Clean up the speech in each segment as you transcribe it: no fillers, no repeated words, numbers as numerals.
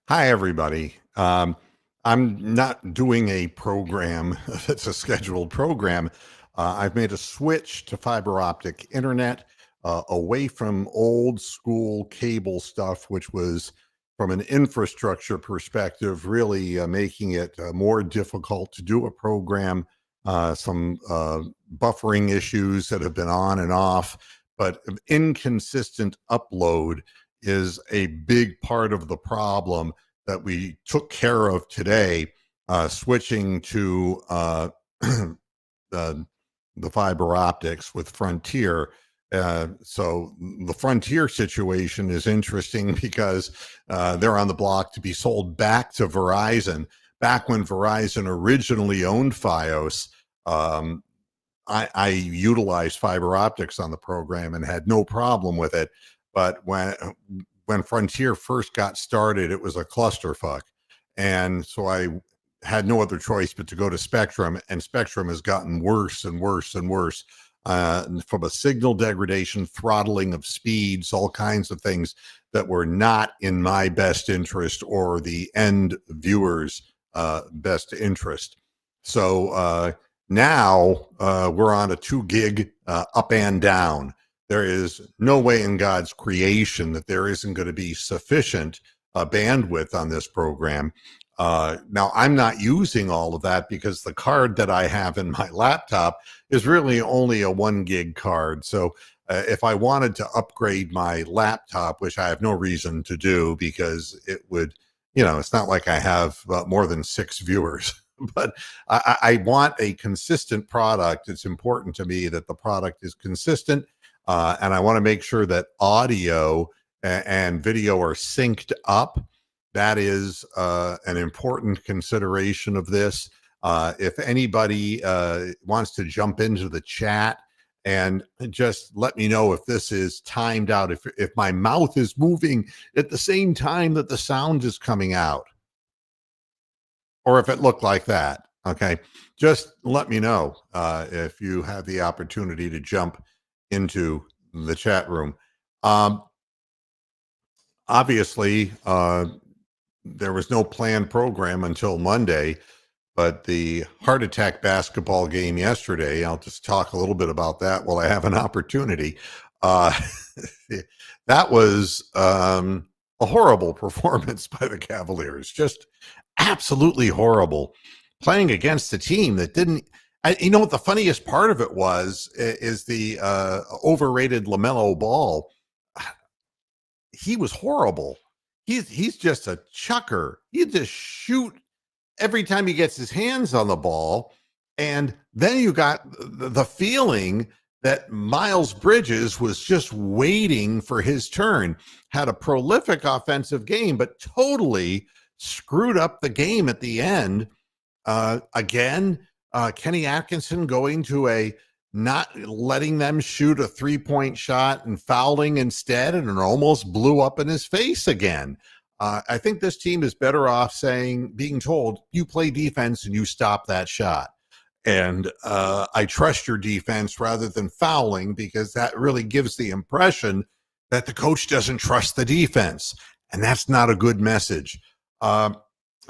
Hi, everybody. I'm not doing a program that's a scheduled program. I've made a switch to fiber optic internet away from old school cable stuff, which was, from an infrastructure perspective, really making it more difficult to do a program. Some buffering issues that have been on and off, but inconsistent upload is a big part of the problem that we took care of today, switching to the, the fiber optics with Frontier. So the Frontier situation is interesting because they're on the block to be sold back to Verizon. Back when Verizon originally owned FiOS, I utilized fiber optics on the program and had no problem with it. But when Frontier first got started, it was a clusterfuck, and so I had no other choice but to go to Spectrum. And Spectrum has gotten worse and worse and worse, from a signal degradation, throttling of speeds, all kinds of things that were not in my best interest or the end viewers' best interest. So now we're on a 2 gig up and down. There is no way in God's creation that there isn't going to be sufficient bandwidth on this program. Now, I'm not using all of that because the card that I have in my laptop is really only a 1 gig card. So if I wanted to upgrade my laptop, which I have no reason to do because it would, it's not like I have more than 6 viewers. But I want a consistent product. It's important to me that the product is consistent. And I want to make sure that audio and video are synced up. That is an important consideration of this. If anybody wants to jump into the chat and just let me know if this is timed out, if my mouth is moving at the same time that the sound is coming out, or if it looked like that. Okay, just let me know if you have the opportunity to jump into the chat room. Obviously, there was no planned program until Monday, but the heart attack basketball game yesterday, I'll just talk a little bit about that while I have an opportunity. That was a horrible performance by the Cavaliers, just absolutely horrible, playing against a team that didn't. You know what the funniest part of it was is the overrated LaMelo Ball. He was horrible. He's just a chucker. He just shoot every time he gets his hands on the ball. And then you got the feeling that Miles Bridges was just waiting for his turn. Had a prolific offensive game, but totally screwed up the game at the end. Again, Kenny Atkinson going to not letting them shoot a 3-point shot and fouling instead, and it almost blew up in his face again. I think this team is better off being told, you play defense and you stop that shot. And I trust your defense rather than fouling, because that really gives the impression that the coach doesn't trust the defense. And that's not a good message.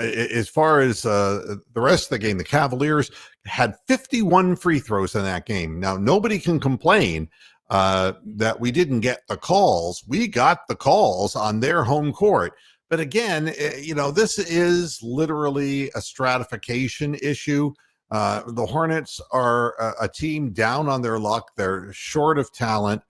As far as the rest of the game, the Cavaliers had 51 free throws in that game. Now, nobody can complain that we didn't get the calls. We got the calls on their home court. But again, this is literally a stratification issue. The Hornets are a team down on their luck. They're short of talent,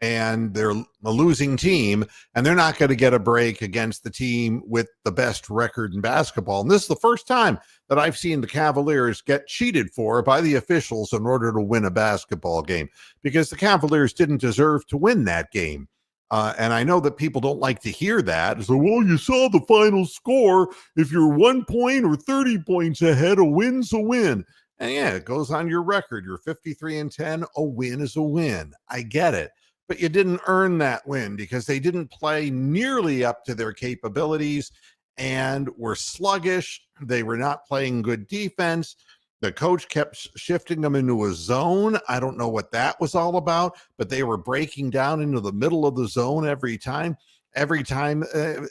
and they're a losing team, and they're not going to get a break against the team with the best record in basketball. And this is the first time that I've seen the Cavaliers get cheated for by the officials in order to win a basketball game, because the Cavaliers didn't deserve to win that game. And I know that people don't like to hear that. So, well, you saw the final score. If you're 1 point or 30 points ahead, a win's a win. And yeah, it goes on your record. You're 53-10. A win is a win. I get it. But you didn't earn that win because they didn't play nearly up to their capabilities and were sluggish. They were not playing good defense. The coach kept shifting them into a zone. I don't know what that was all about, but they were breaking down into the middle of the zone every time. Every time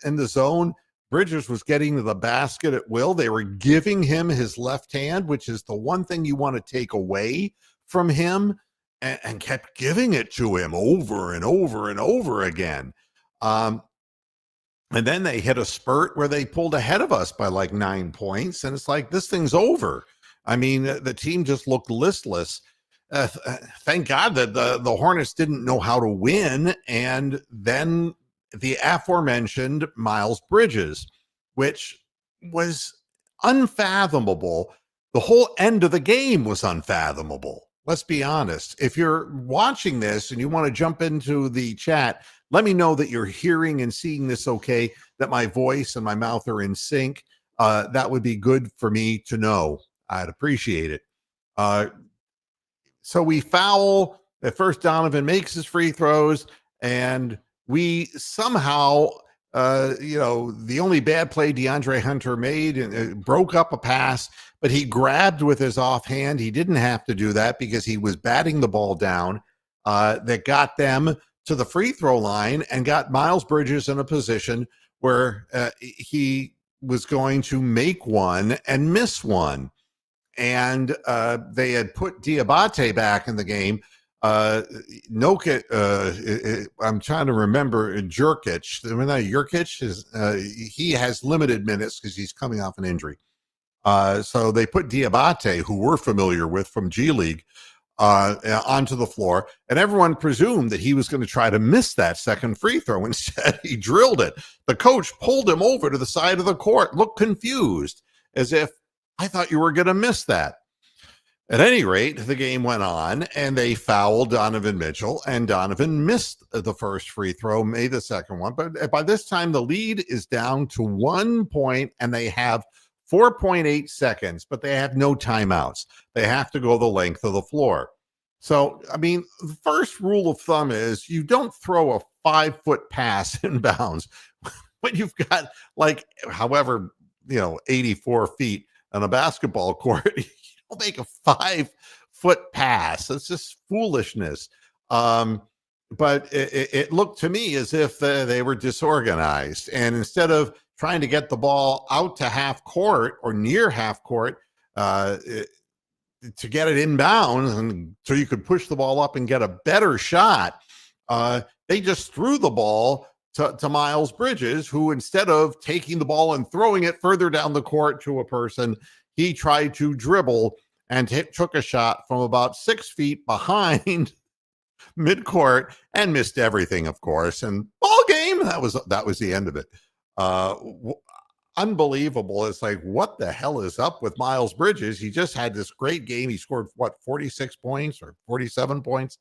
in the zone, Bridges was getting to the basket at will. They were giving him his left hand, which is the one thing you want to take away from him, and kept giving it to him over and over and over again. And then they hit a spurt where they pulled ahead of us by like 9 points. And it's like, this thing's over. I mean, the team just looked listless. Thank God that the Hornets didn't know how to win. And then the aforementioned Miles Bridges, which was unfathomable. The whole end of the game was unfathomable. Let's be honest. If you're watching this and you want to jump into the chat, let me know that you're hearing and seeing this okay, that my voice and my mouth are in sync. That would be good for me to know. I'd appreciate it. So we foul. At first, Donovan makes his free throws, and we somehow, the only bad play DeAndre Hunter made, and broke up a pass, but he grabbed with his offhand. He didn't have to do that because he was batting the ball down. That got them to the free throw line and got Miles Bridges in a position where he was going to make one and miss one. And they had put Diabate back in the game. Nokic, I'm trying to remember, Jurkic. Jurkic he has limited minutes because he's coming off an injury. So they put Diabate, who we're familiar with from G League, onto the floor, and everyone presumed that he was going to try to miss that second free throw. Instead, he drilled it. The coach pulled him over to the side of the court, looked confused, as if, I thought you were going to miss that. At any rate, the game went on, and they fouled Donovan Mitchell, and Donovan missed the first free throw, made the second one. But by this time, the lead is down to 1 point, and they have 4.8 seconds, but they have no timeouts. They have to go the length of the floor. So, I mean, the first rule of thumb is you don't throw a 5-foot pass inbounds when you've got, like, however, 84 feet on a basketball court. You don't make a 5-foot pass. It's just foolishness. But it looked to me as if they were disorganized. And instead of trying to get the ball out to half court or near half court to get it inbounds, and so you could push the ball up and get a better shot, they just threw the ball to Miles Bridges, who, instead of taking the ball and throwing it further down the court to a person, he tried to dribble and took a shot from about 6 feet behind midcourt and missed everything, of course. And ball game, that was the end of it. Unbelievable. It's like, what the hell is up with Miles Bridges? He just had this great game. He scored 46 points or 47 points.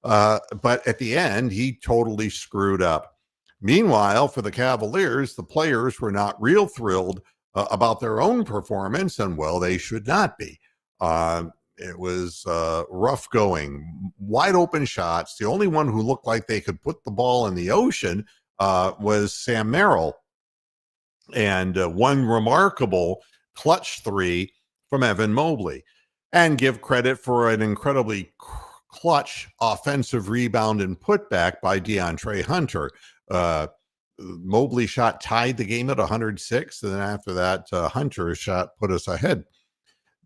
But at the end, he totally screwed up. Meanwhile, for the Cavaliers, the players were not real thrilled about their own performance, and well, they should not be. It was rough going, wide open shots. The only one who looked like they could put the ball in the ocean was Sam Merrill, and one remarkable clutch three from Evan Mobley, and give credit for an incredibly clutch offensive rebound and putback by DeAndre Hunter. Mobley shot tied the game at 106, and then after that, Hunter's shot put us ahead.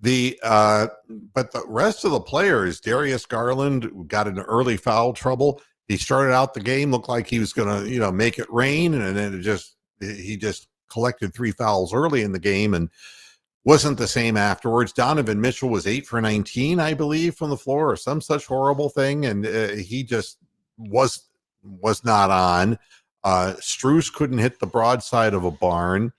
But the rest of the players, Darius Garland got in early foul trouble. He started out the game, looked like he was going to, make it rain, and then he just collected 3 fouls early in the game and wasn't the same afterwards. Donovan Mitchell was 8 for 19, I believe, from the floor, or some such horrible thing, and he just was not on. Strus couldn't hit the broadside of a barn.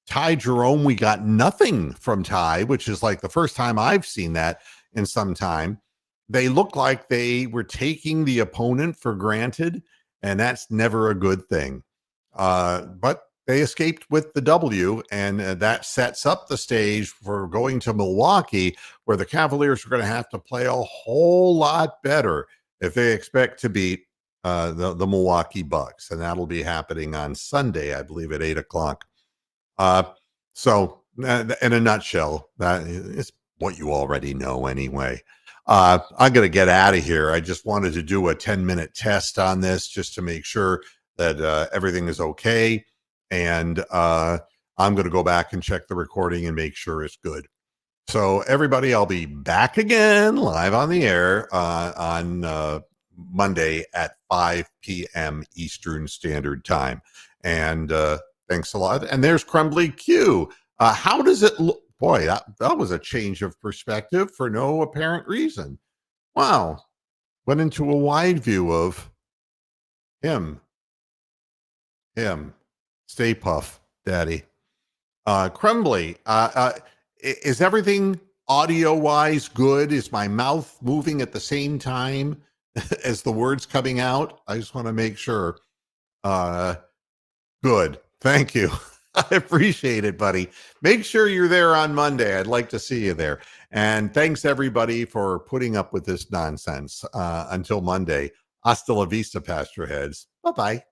Ty Jerome, we got nothing from Ty, which is like the first time I've seen that in some time. They looked like they were taking the opponent for granted, and that's never a good thing. But they escaped with the W, and that sets up the stage for going to Milwaukee, where the Cavaliers are going to have to play a whole lot better if they expect to beat the Milwaukee Bucks, and that'll be happening on Sunday, I believe, at 8:00. So in a nutshell, that is what you already know anyway. I'm going to get out of here. I just wanted to do a 10-minute test on this just to make sure that everything is okay. and I'm going to go back and check the recording and make sure it's good. So everybody, I'll be back again live on the air on Monday at 5 p.m. Eastern Standard Time. And thanks a lot. And there's Crumbly Q. How does it look? Boy, that was a change of perspective for no apparent reason. Wow. Went into a wide view of him. Stay puff, Daddy. Crumbly, is everything audio-wise good? Is my mouth moving at the same time as the words coming out? I just want to make sure. Good. Thank you. I appreciate it, buddy. Make sure you're there on Monday. I'd like to see you there. And thanks, everybody, for putting up with this nonsense. Until Monday, hasta la vista, Pasture Heads. Bye-bye.